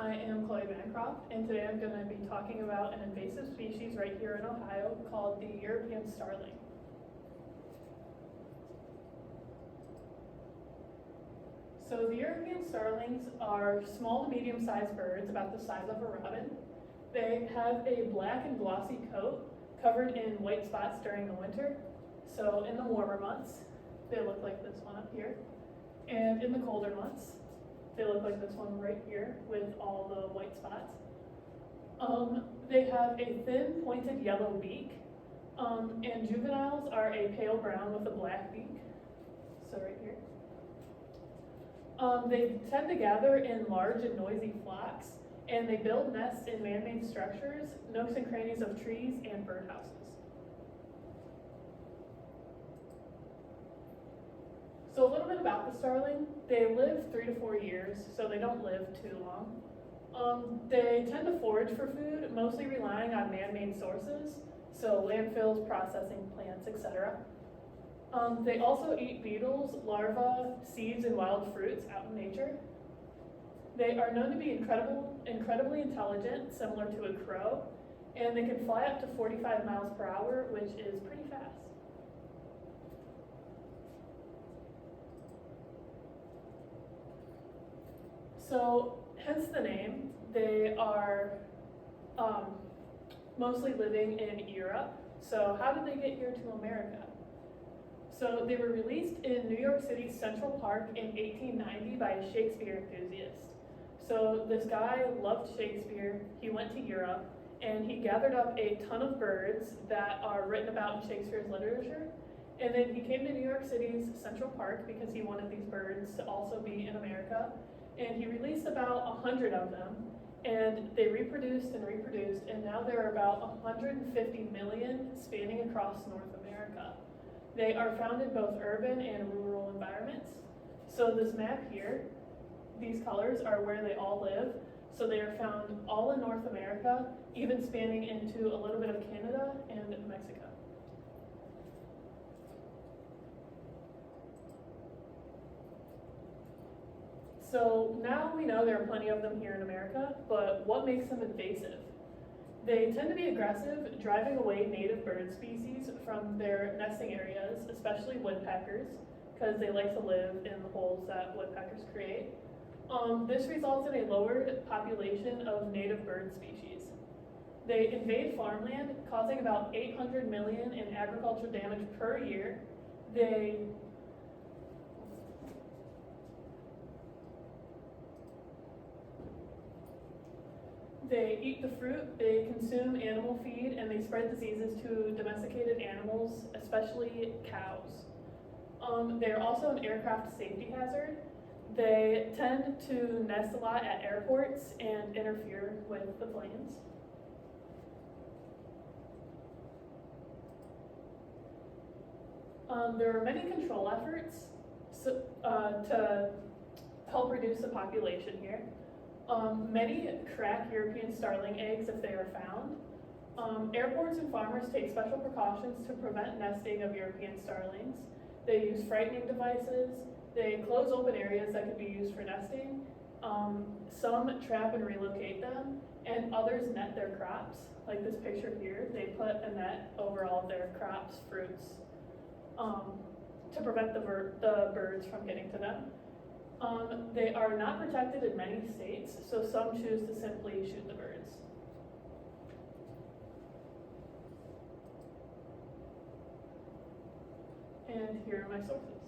I am Chloe Bancroft, and today I'm going to be talking about an invasive species right here in Ohio called the European starling. So the European starlings are small to medium-sized birds, about the size of a robin. They have a black and glossy coat covered in white spots during the winter. So in the warmer months, they look like this one up here. And in the colder months, they look like this one right here with all the white spots. They have a thin pointed yellow beak, and juveniles are a pale brown with a black beak, so right here. They tend to gather in large and noisy flocks, and they build nests in man-made structures, nooks and crannies of trees, and birdhouses. So a little bit about the starling. They live 3 to 4 years, so they don't live too long. They tend to forage for food, mostly relying on man-made sources, so landfills, processing plants, etc. They also eat beetles, larvae, seeds, and wild fruits out in nature. They are known to be incredibly intelligent, similar to a crow, and they can fly up to 45 miles per hour, which is pretty fast. So, hence the name. They are mostly living in Europe. So how did they get here to America? So they were released in New York City's Central Park in 1890 by a Shakespeare enthusiast. So this guy loved Shakespeare, he went to Europe, and he gathered up a ton of birds that are written about in Shakespeare's literature. And then he came to New York City's Central Park because he wanted these birds to also be in America. And he released about 100 of them, and they reproduced, and now there are about 150 million spanning across North America. They are found in both urban and rural environments. So this map here, these colors are where they all live. So they are found all in North America, even spanning into a little bit of Canada and Mexico. So now we know there are plenty of them here in America, but what makes them invasive? They tend to be aggressive, driving away native bird species from their nesting areas, especially woodpeckers, because they like to live in the holes that woodpeckers create. This results in a lowered population of native bird species. They invade farmland, causing about 800 million in agricultural damage per year. They eat the fruit, they consume animal feed, and they spread diseases to domesticated animals, especially cows. They are also an aircraft safety hazard. They tend to nest a lot at airports and interfere with the planes. There are many control efforts to help reduce the population here. Many crack European starling eggs if they are found. Airports and farmers take special precautions to prevent nesting of European starlings. They use frightening devices. They close open areas that could be used for nesting. Some trap and relocate them, and others net their crops. Like this picture here, they put a net over all of their crops, fruits, to prevent the birds from getting to them. They are not protected in many states, so some choose to simply shoot the birds. And here are my sources.